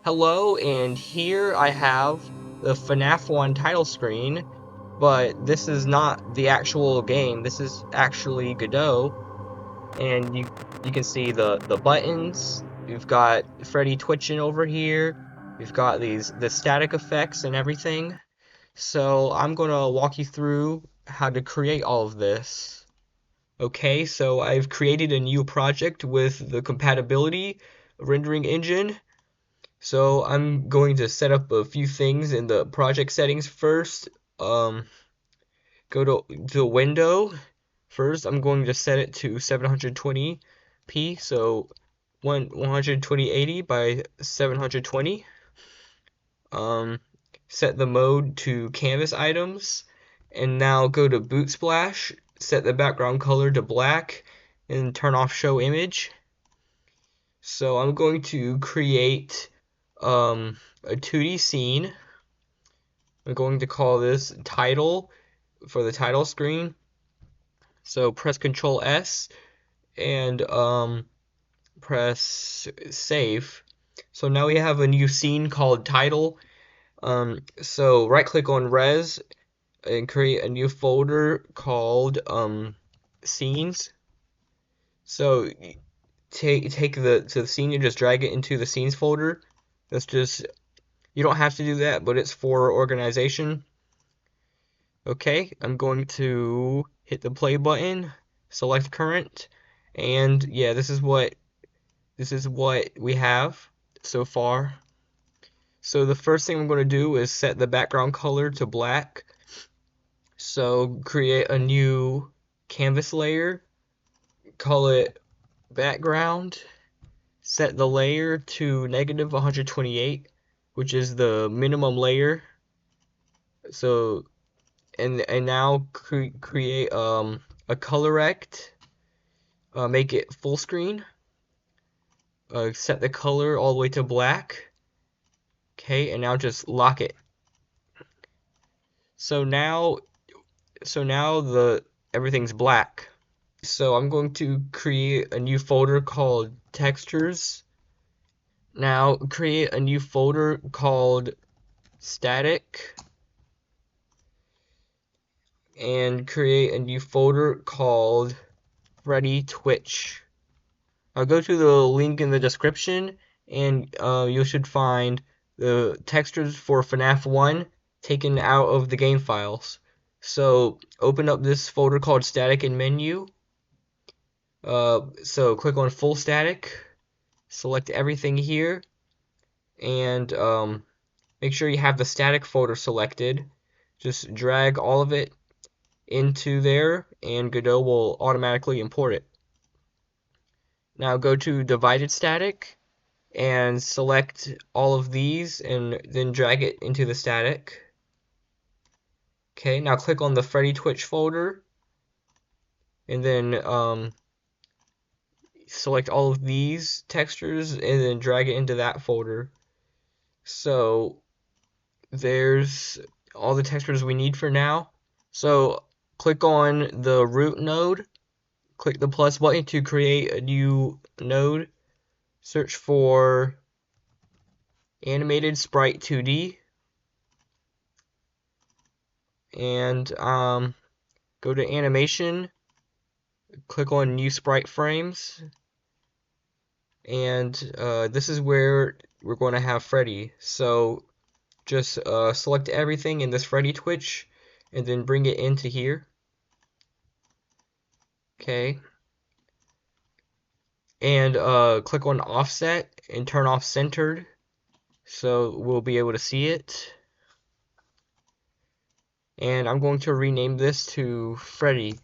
Hello, and here I have the FNAF 1 title screen, but this is not the actual game. This is actually Godot, and you can see the buttons. You've got Freddy twitching over here. You've got the static effects and everything. So I'm gonna walk you through how to create all of this. Okay, so I've created a new project with the compatibility rendering engine. So I'm going to set up a few things in the project settings first. Um, Go to window. First, I'm going to set it to 720p, so 12080 by 720. Um, Set the mode to canvas items, and now go to boot splash. Set the background color to black, and turn off show image. So I'm going to create a 2D scene. I'm going to call this title for the title screen. So press Control S and press save. So now we have a new scene called title. So right click on res and create a new folder called scenes. So take the scene and just drag it into the scenes folder. That's just You don't have to do that, but it's for organization. Okay, I'm going to hit the play button, select current, and yeah, this is what we have so far. So the first thing I'm going to do is set the background color to black. So create a new canvas layer, call it background, set the layer to negative 128, which is the minimum layer. So and now create a color rect, make it full screen, set the color all the way to black. Okay, and now just lock it. So now the everything's black. So I'm going to create a new folder called textures. Now create a new folder called static, and create a new folder called Freddy Twitch. I'll go to the link in the description, and you should find the textures for FNAF 1 taken out of the game files. So open up this folder called static in menu. So click on full static, select everything here, and make sure you have the static folder selected. Just drag all of it into there, and Godot will automatically import it. Now go to divided static and select all of these and then drag it into the static. Okay, now click on the Freddy Twitch folder and then select all of these textures and then drag it into that folder. So there's all the textures we need for now. So click on the root node, click the plus button to create a new node, search for animated sprite 2D, and go to animation, click on new sprite frames, and this is where we're going to have Freddy. So just select everything in this Freddy Twitch and then bring it into here. Okay, and click on offset and turn off centered so we'll be able to see it. And I'm going to rename this to Freddy.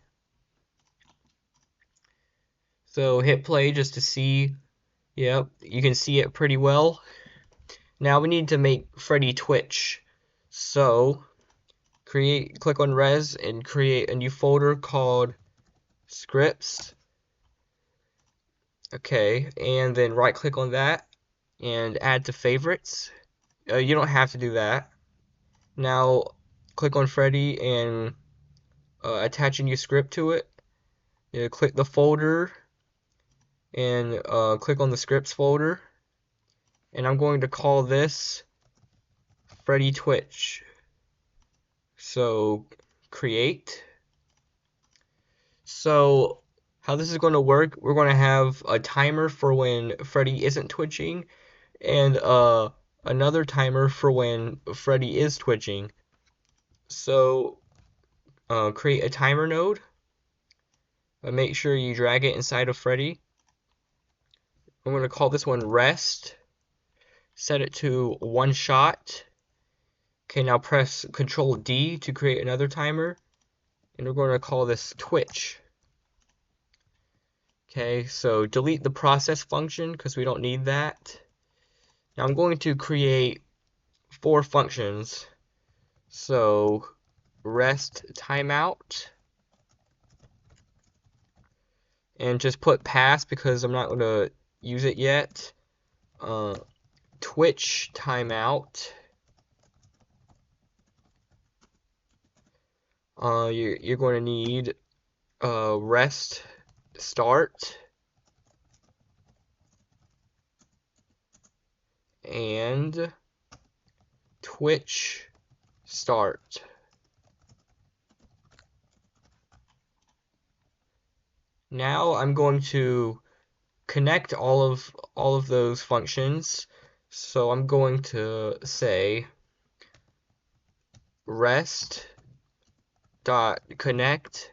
So hit play just to see. Yep, you can see it pretty well. Now we need to make Freddy Twitch. So click on res and create a new folder called scripts. Okay, and then right click on that and add to favorites. You don't have to do that. Now click on Freddy and attach a new script to it. Click the folder and click on the scripts folder and I'm going to call this Freddy Twitch. So create. So how this is going to work, we're going to have a timer for when Freddy isn't twitching, and another timer for when Freddy is twitching. So create a timer node, and make sure you drag it inside of Freddy. I'm going to call this one rest, set it to 1 shot. Okay, now press Control D to create another timer, and we're going to call this Twitch. Okay, so delete the process function because we don't need that. Now I'm going to create 4 functions. So rest timeout, and just put pass because I'm not going to use it yet. Twitch timeout. You're going to need rest start and Twitch start. Now I'm going to connect all of those functions. So I'm going to say rest dot connect.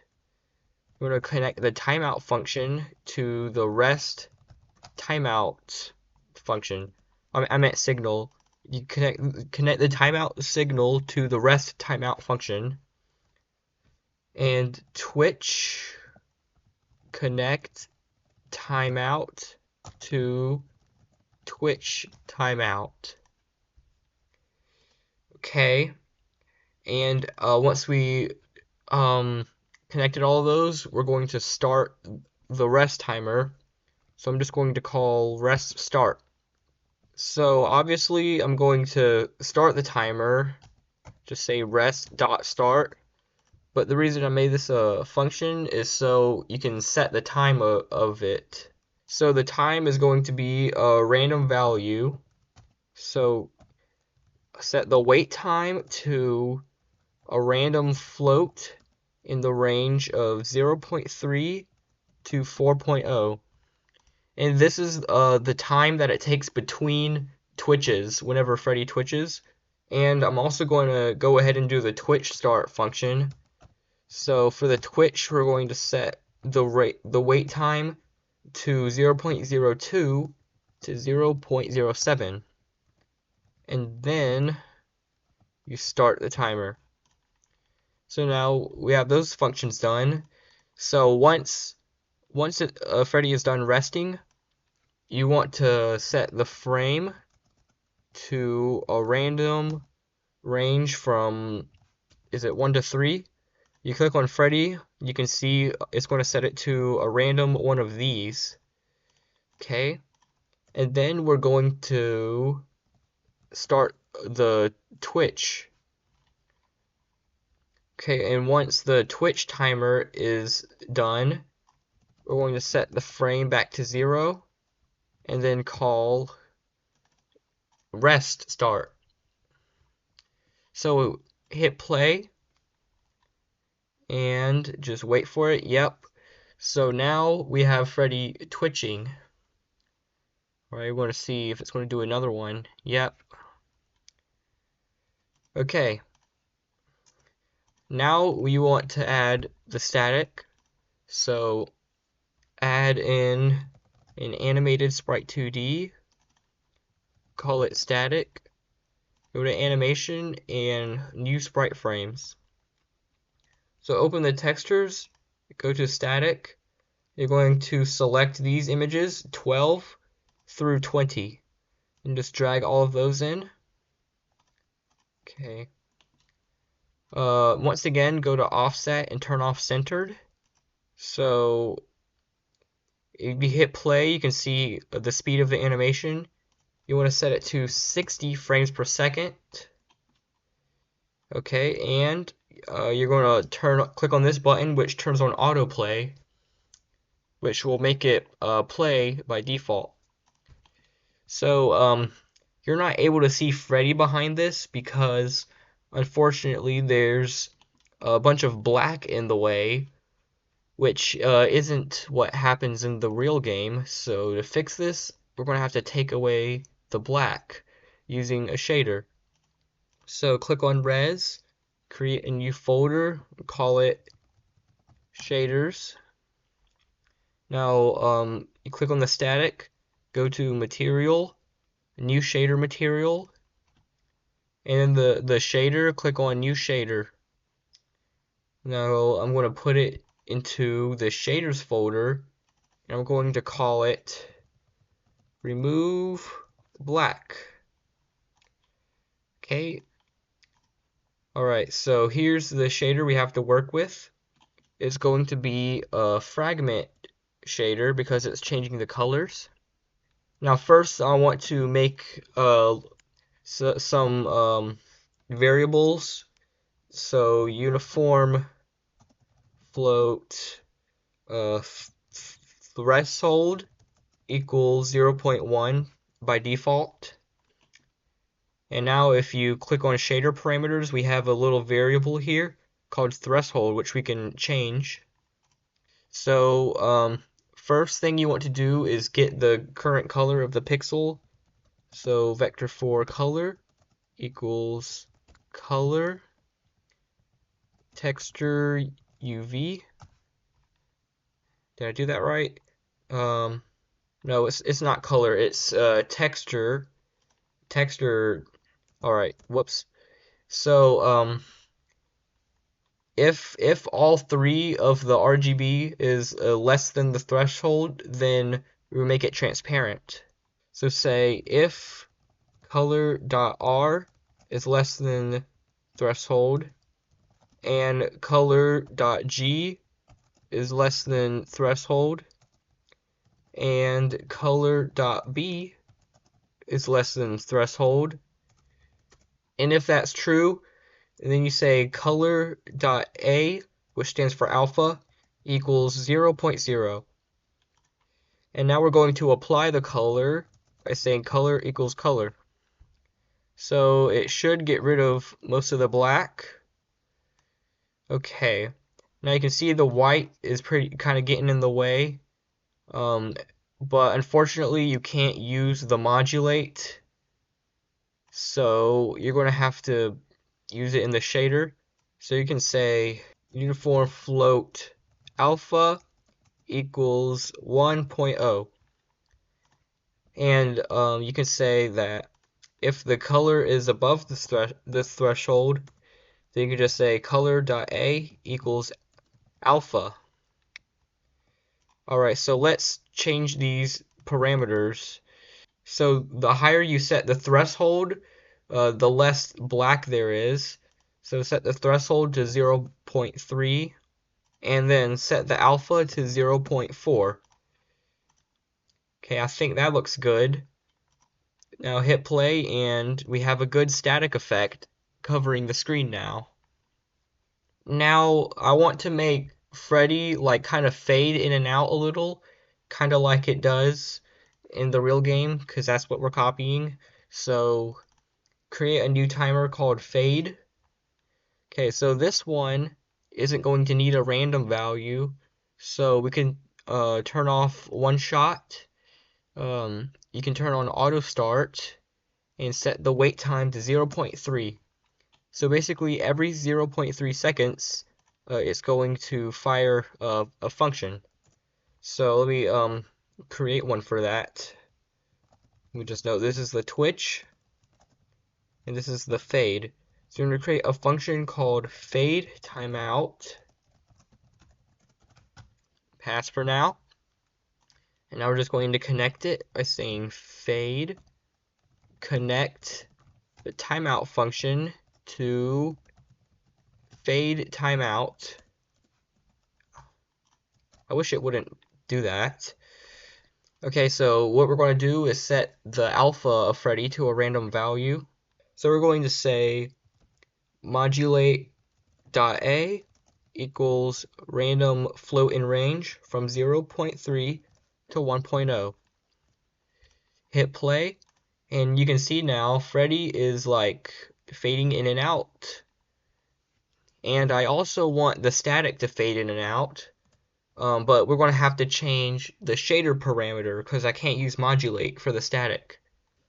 We're going to connect the timeout function to the rest timeout function. I meant signal. You connect the timeout signal to the rest timeout function, and Twitch connect timeout to Twitch timeout. Okay, and once we connected all of those, we're going to start the rest timer. So I'm just going to call rest start. So obviously I'm going to start the timer, just say rest.start, but the reason I made this a function is so you can set the time of it. So the time is going to be a random value, so set the wait time to a random float in the range of 0.3 to 4.0. And this is the time that it takes between twitches, whenever Freddy twitches. And I'm also going to go ahead and do the Twitch start function. So for the Twitch, we're going to set the wait time to 0.02 to 0.07. And then you start the timer. So now we have those functions done. So once Freddy is done resting, you want to set the frame to a random range from, is it 1 to 3? You click on Freddy, you can see it's going to set it to a random one of these. Okay, and then we're going to start the Twitch. Okay, and once the Twitch timer is done, we're going to set the frame back to 0 and then call rest start. So hit play and just wait for it. Yep. So now we have Freddy twitching. Alright, we're going to see if it's going to do another one. Yep. Okay. Now we want to add the static. So add in an animated sprite 2D. Call it static. Go to animation and new sprite frames. So open the textures, go to static. You're going to select these images 12 through 20 and just drag all of those in. Okay. Once again, go to offset and turn off centered. So if you hit play, you can see the speed of the animation. You want to set it to 60 frames per second. Okay, and you're going to click on this button, which turns on autoplay, which will make it play by default. So you're not able to see Freddy behind this because unfortunately there's a bunch of black in the way, which isn't what happens in the real game. So to fix this, we're going to have to take away the black using a shader. So click on Res, create a new folder, call it Shaders. Now you click on the static, go to Material, New Shader Material, and in the shader, click on New Shader. Now I'm going to put it into the Shaders folder, and I'm going to call it Remove Black. Okay. Alright, so here's the shader we have to work with. It's going to be a fragment shader because it's changing the colors. Now first I want to make some variables. So uniform float threshold equals 0.1 by default. And now if you click on shader parameters, we have a little variable here called threshold, which we can change. So first thing you want to do is get the current color of the pixel. So vector4 color equals color texture UV. Did I do that right? No, it's not color. It's texture. Texture. All right. Whoops. So if all three of the RGB is less than the threshold, then we make it transparent. So say if color.R is less than threshold and color.G is less than threshold and color.B is less than threshold, and if that's true, then you say color.A, which stands for alpha, equals 0.0. And now we're going to apply the color by saying color equals color. So it should get rid of most of the black. Okay, now you can see the white is pretty kind of getting in the way. But unfortunately you can't use the modulate. So you're going to have to use it in the shader. So you can say uniform float alpha equals 1.0. And you can say that if the color is above the threshold, then you can just say color.A equals alpha. Alright, so let's change these parameters. So the higher you set the threshold, the less black there is. So set the threshold to 0.3 and then set the alpha to 0.4. Okay, I think that looks good. Now hit play and we have a good static effect covering the screen now. Now I want to make Freddy like kind of fade in and out a little, kind of like it does in the real game, because that's what we're copying. So create a new timer called fade. Okay, so this one isn't going to need a random value, so we can turn off one shot. You can turn on auto start and set the wait time to 0.3. So basically every 0.3 seconds it's going to fire a function. So let me create one for that. Let me just note this is the Twitch and this is the fade. So we're going to create a function called fade timeout. Pass for now. And now we're just going to connect it by saying fade connect the timeout function to fade timeout. I wish it wouldn't do that. Okay, so what we're going to do is set the alpha of Freddy to a random value. So we're going to say modulate.a equals random float in range from 0.3 to 1.0. Hit play, And you can see now Freddy is like fading in and out. And I also want the static to fade in and out. But we're going to have to change the shader parameter because I can't use modulate for the static.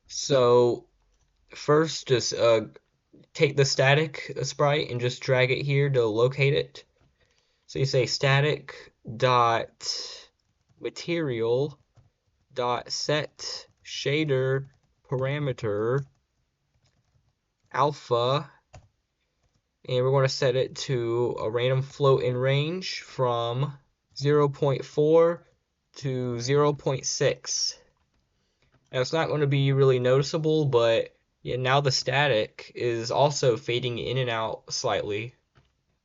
So first, just take the static sprite and just drag it here to locate it. So you say static dot material dot set shader parameter alpha, and we're going to set it to a random float in range from 0.4 to 0.6. Now it's not going to be really noticeable, but yeah, now the static is also fading in and out slightly.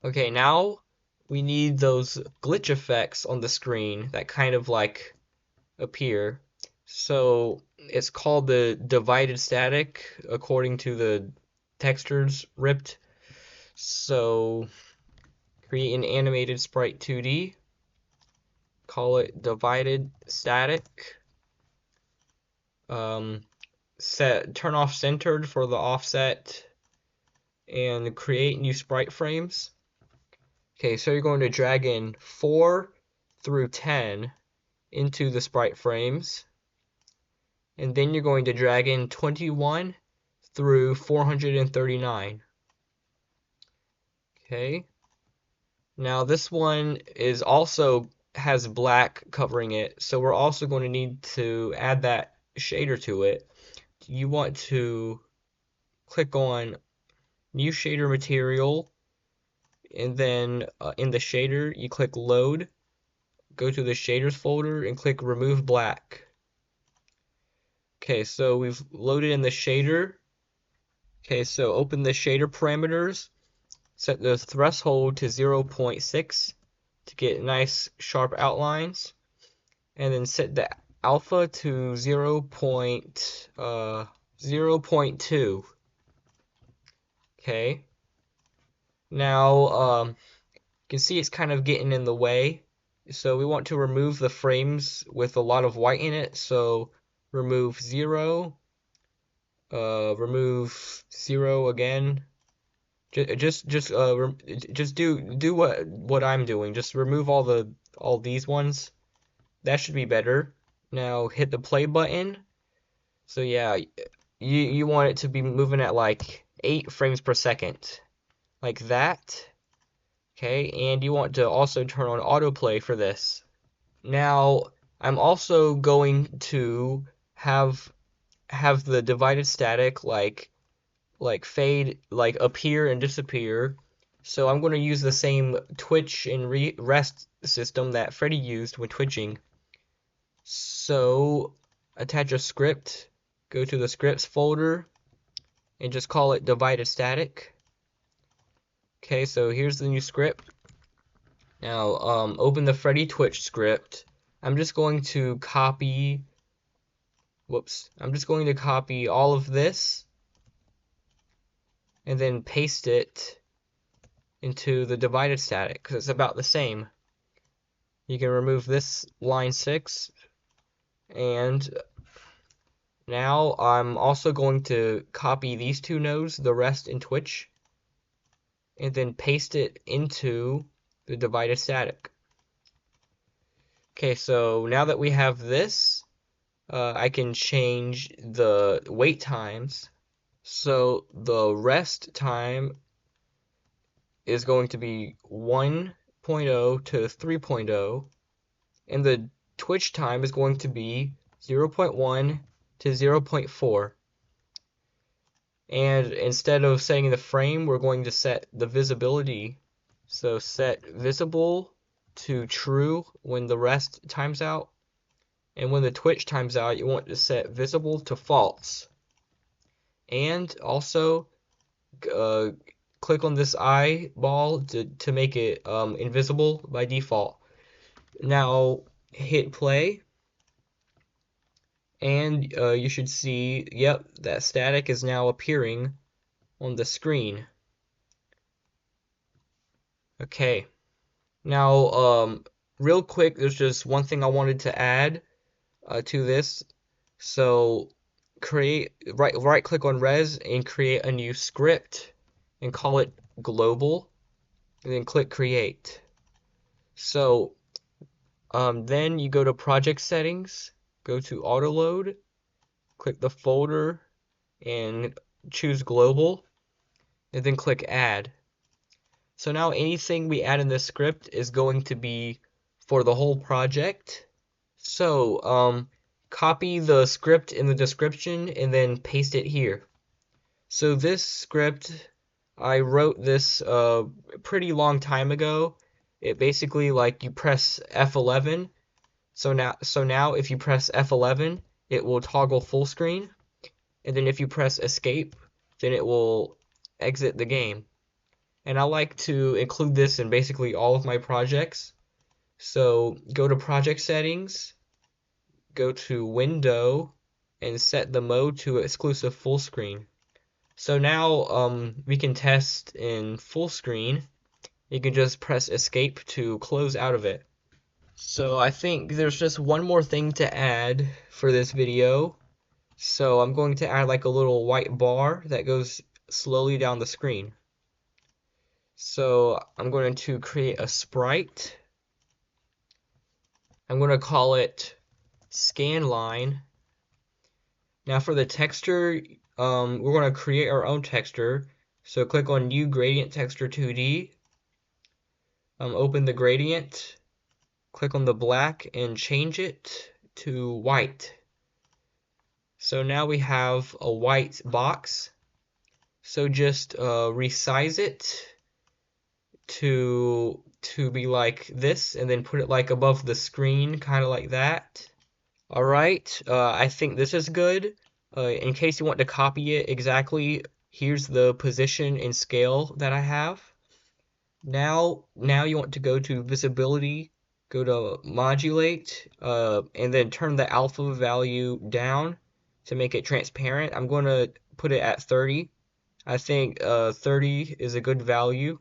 Okay, now we need those glitch effects on the screen that kind of like appear. So it's called the divided static according to the textures ripped. So create an animated sprite 2D, call it divided static. Turn off centered for the offset and create new sprite frames. Okay, so you're going to drag in 4 through 10 into the sprite frames, and then you're going to drag in 21 through 439. Okay, now this one is also has black covering it, so we're also going to need to add that shader to it. You want to click on new shader material, and then in the shader you click load, go to the shaders folder and click remove black. Okay, so we've loaded in the shader. Okay, so open the shader parameters, set the threshold to 0.6 to get nice sharp outlines, and then set the alpha to 0.2. Okay, now you can see it's kind of getting in the way, so we want to remove the frames with a lot of white in it. So remove 0, remove 0 again. Just do what I'm doing. Just remove all these ones. That should be better. Now hit the play button. So yeah, you want it to be moving at like 8 frames per second, like that. Okay, and you want to also turn on autoplay for this. Now I'm also going to have the divided static like fade, like appear and disappear. So I'm going to use the same twitch and rest system that Freddy used when twitching. So attach a script, go to the scripts folder, and just call it divided static. Okay, so here's the new script. Now open the Freddy Twitch script. I'm just going to copy, I'm just going to copy all of this and then paste it into the divided static because it's about the same. You can remove this line 6, and now I'm also going to copy these two nodes, the rest and twitch, and then paste it into the divided static. Okay, so now that we have this, I can change the wait times. So the rest time is going to be 1.0 to 3.0, and the twitch time is going to be 0.1 to 0.4. And instead of setting the frame, we're going to set the visibility. So set visible to true when the rest times out, and when the twitch times out, you want to set visible to false. And also click on this eyeball to make it invisible by default. Now hit play, and you should see, yep, that static is now appearing on the screen. Okay, now real quick, there's just one thing I wanted to add to this. So right click on res and create a new script and call it global, and then click create. So then you go to project settings, go to auto load, click the folder and choose global, and then click add. So now anything we add in this script is going to be for the whole project. So copy the script in the description and then paste it here. So this script, I wrote this pretty long time ago. It basically, like, you press F11. So now if you press F11, it will toggle full screen, and then if you press escape, then it will exit the game. And I like to include this in basically all of my projects. So go to project settings, go to window, and set the mode to exclusive full screen. So now we can test in full screen. You can just press escape to close out of it. So I think there's just one more thing to add for this video. So I'm going to add like a little white bar that goes slowly down the screen. So I'm going to create a sprite. I'm going to call it scanline. Now for the texture, we're going to create our own texture. So click on New Gradient Texture 2D. Open the gradient. Click on the black and change it to white. So now we have a white box. So just resize it to be like this, and then put it like above the screen, kind of like that. Alright, I think this is good. In case you want to copy it exactly, here's the position and scale that I have. Now you want to go to visibility, go to modulate, and then turn the alpha value down to make it transparent. I'm going to put it at 30. I think 30 is a good value.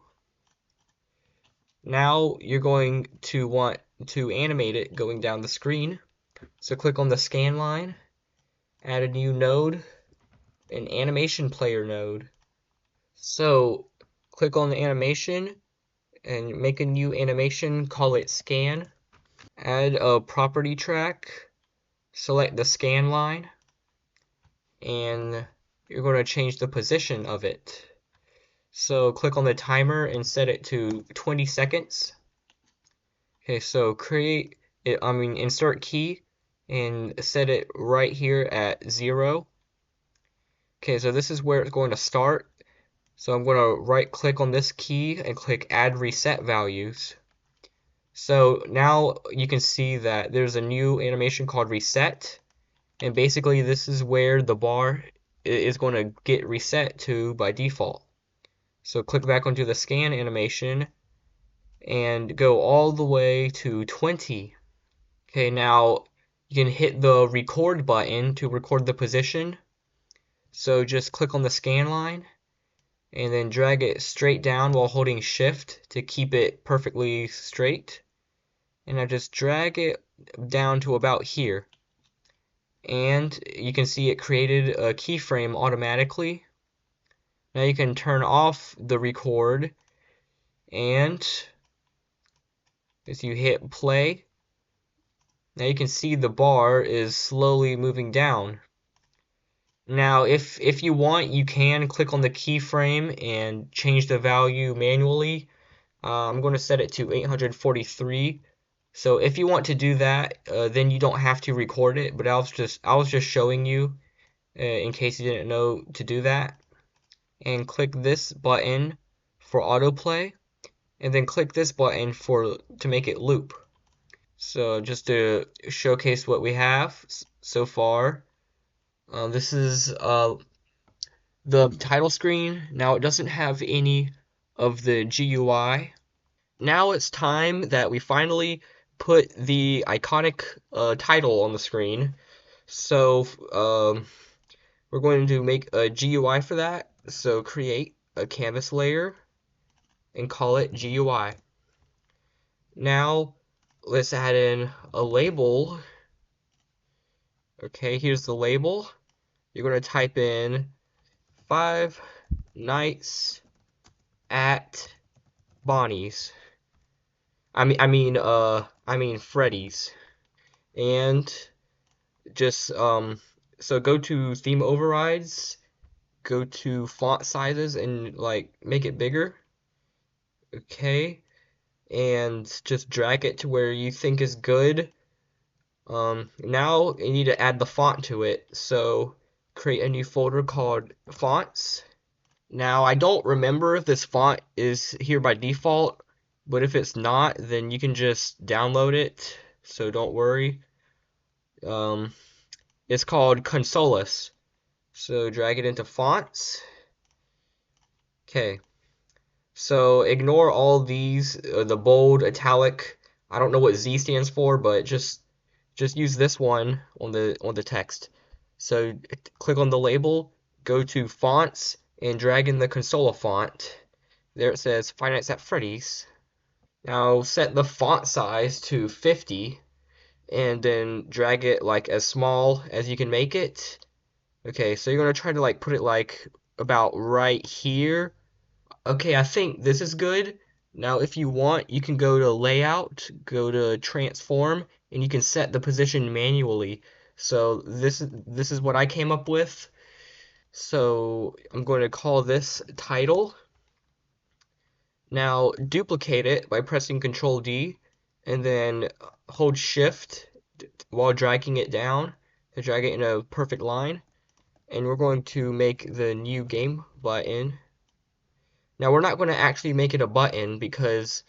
Now you're going to want to animate it going down the screen. So click on the scan line, add a new node, an animation player node. So click on the animation and make a new animation, call it scan. Add a property track, select the scan line, and you're going to change the position of it. So click on the timer and set it to 20 seconds. Okay, so insert key and set it right here at 0. Okay, so this is where it's going to start. So I'm going to right click on this key and click add reset values. So now you can see that there's a new animation called reset, and basically this is where the bar is going to get reset to by default. So click back onto the scan animation and go all the way to 20. Okay, now you can hit the record button to record the position. So just click on the scan line and then drag it straight down while holding shift to keep it perfectly straight. And I just drag it down to about here. And you can see it created a keyframe automatically. Now you can turn off the record, and as you hit play, now you can see the bar is slowly moving down. Now if you want, you can click on the keyframe and change the value manually. I'm going to set it to 843. So if you want to do that, then you don't have to record it, but I was just showing you in case you didn't know to do that. And click this button for autoplay, and then click this button to make it loop. So just to showcase what we have so far, this is the title screen. Now it doesn't have any of the GUI. Now it's time that we finally put the iconic title on the screen. So we're going to make a GUI for that. So create a canvas layer and call it GUI. Now let's add in a label. Okay, here's the label. you're going to type in Five Nights at Bonnie's. I mean Freddy's. And just so go to theme overrides, go to font sizes and like make it bigger. Okay. And just drag it to where you think is good. Now you need to add the font to it. So create a new folder called fonts. Now I don't remember if this font is here by default, but if it's not, then you can just download it. So don't worry. It's called Consolus. So drag it into fonts. Okay. So ignore all these, the bold, italic. I don't know what Z stands for, but just use this one on the text. So click on the label, go to fonts, and drag in the Consola font. There it says Five Nights at Freddy's. Now set the font size to 50, and then drag it like as small as you can make it. Okay, so you're gonna try to like put it like about right here. Okay, I think this is good. Now if you want, you can go to layout, go to transform, and you can set the position manually. So this is what I came up with. So I'm going to call this title. Now duplicate it by pressing Control D and then hold Shift while dragging it down to drag it in a perfect line. And we're going to make the new game button. Now we're not going to actually make it a button because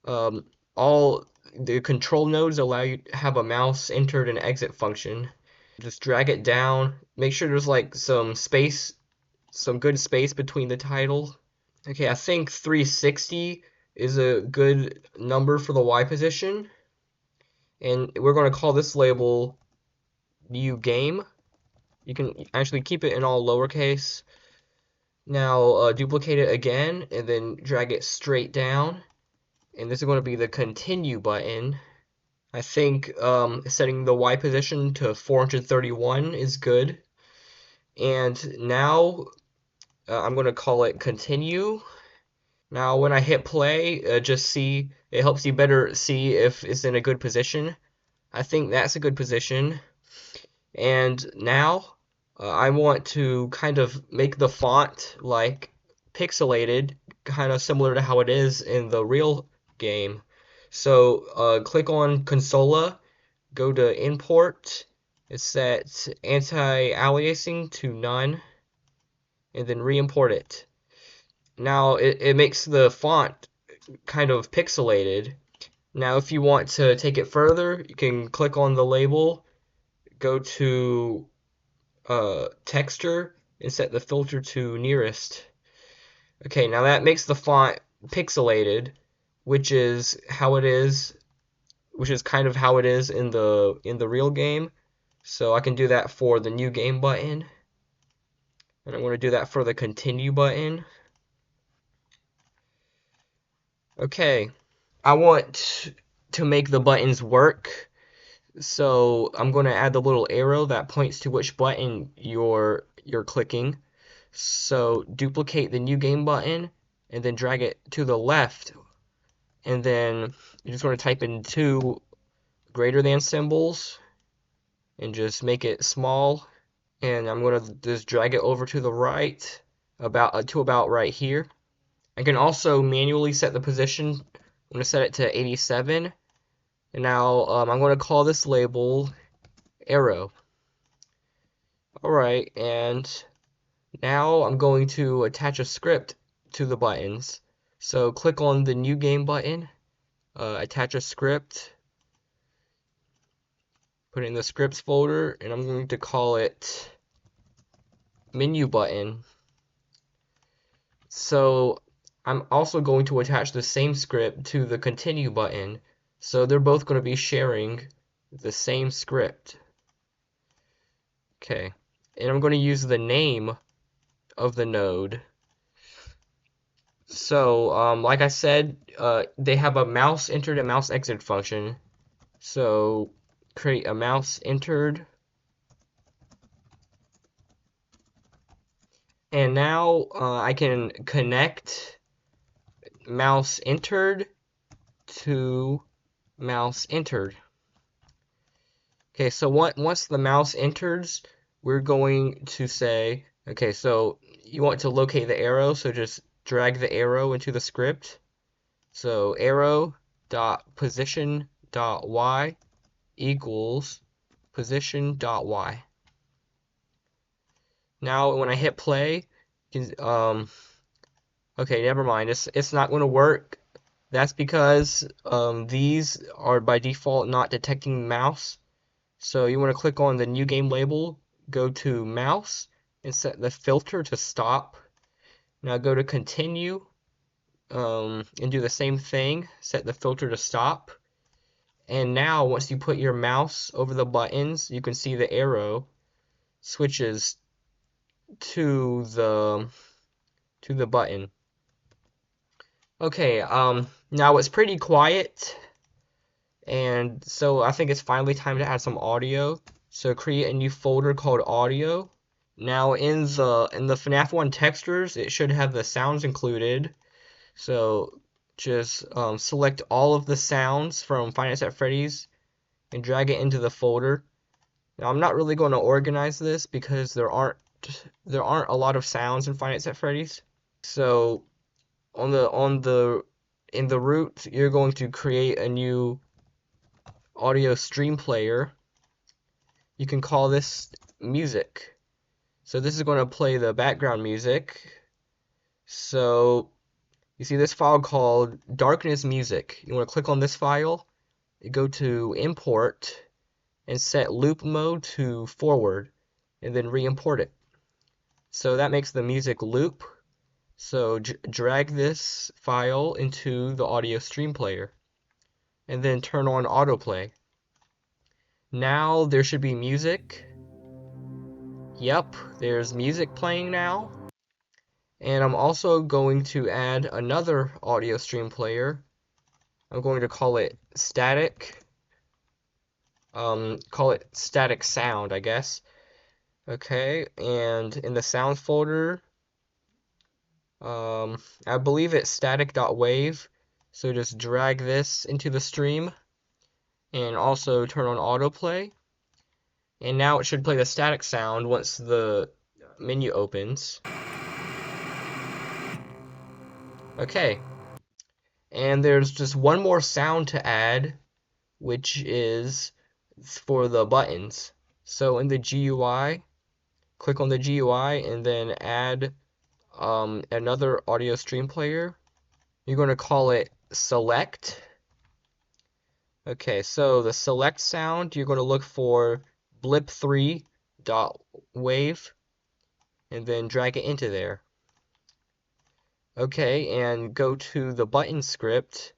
all the control nodes allow you to have a mouse entered and exit function. Just drag it down. Make sure there's like some space, some good space between the title. Okay, I think 360 is a good number for the Y position. And we're going to call this label new game. You can actually keep it in all lowercase. Now duplicate it again and then drag it straight down. And this is going to be the continue button. I think setting the Y position to 431 is good. And now I'm going to call it continue. Now when I hit play, just see, it helps you better see if it's in a good position. I think that's a good position. And now I want to kind of make the font like pixelated, kind of similar to how it is in the real game. So click on Consola, go to Import, and set anti-aliasing to none, and then re-import it. Now it makes the font kind of pixelated. Now if you want to take it further, you can click on the label, go to texture, and set the filter to nearest. Okay, now that makes the font pixelated, which is how it is, which is kind of how it is in the real game. So I can do that for the new game button, and I'm going to do that for the continue button. Okay, I want to make the buttons work, so I'm going to add the little arrow that points to which button you're clicking. So duplicate the new game button and then drag it to the left, and then you just want to type in 2 greater than symbols and just make it small, and I'm going to just drag it over to the right about right here. I can also manually set the position. I'm going to set it to 87, and now I'm going to call this label arrow. Alright, and now I'm going to attach a script to the buttons. So click on the new game button, attach a script, put it in the scripts folder, and I'm going to call it menu button. So I'm also going to attach the same script to the continue button. So they're both going to be sharing the same script. Okay, and I'm going to use the name of the node. So like I said, they have a mouse entered and mouse exit function. So create a mouse entered And now I can connect mouse entered to mouse entered. Okay, so once the mouse enters, we're going to say, okay, so you want to locate the arrow, so just drag the arrow into the script. So arrow dot position dot y equals position dot y. Now when I hit play, okay, never mind. It's not going to work. That's because these are by default not detecting mouse. So you want to click on the new game label, go to mouse, and set the filter to stop. Now go to continue, and do the same thing, set the filter to stop. And now once you put your mouse over the buttons, you can see the arrow switches to the button. Okay, now it's pretty quiet, and so I think it's finally time to add some audio. So create a new folder called audio. Now in the FNAF 1 textures, it should have the sounds included. So just select all of the sounds from Five Nights at Freddy's and drag it into the folder. Now I'm not really going to organize this because there aren't a lot of sounds in Five Nights at Freddy's. So in the root, you're going to create a new audio stream player. You can call this music. So this is going to play the background music. So you see this file called Darkness Music. You want to click on this file, you go to import and set loop mode to forward, and then re-import it. So that makes the music loop. So drag this file into the audio stream player and then turn on autoplay. Now there should be music. Yep, there's music playing now. And I'm also going to add another audio stream player. I'm going to call it static. Call it static sound, I guess. Okay, and in the sound folder, I believe it's static.wave. So just drag this into the stream and also turn on autoplay. And now it should play the static sound once the menu opens. Okay. And there's just one more sound to add, which is for the buttons. So in the GUI, click on the GUI and then add another audio stream player. You're going to call it select. Okay, so the select sound, you're going to look for blip3.wave and then drag it into there. Okay, and go to the button script.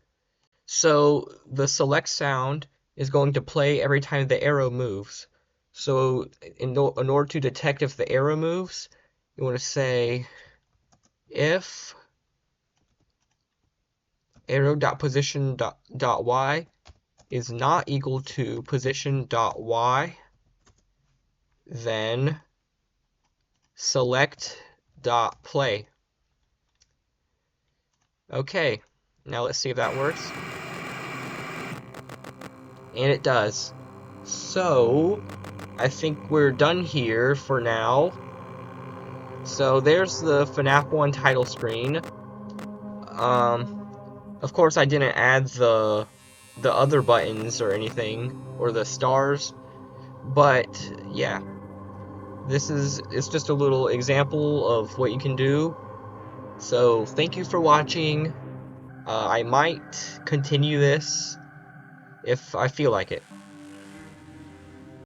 So the select sound is going to play every time the arrow moves. So in order to detect if the arrow moves, you want to say if arrow.position.y is not equal to position.y, then select.play. Okay, now let's see if that works. And it does. So I think we're done here for now. So there's the FNAF 1 title screen. Of course I didn't add the other buttons or anything, or the stars, but yeah. It's just a little example of what you can do. So thank you for watching. I might continue this if I feel like it.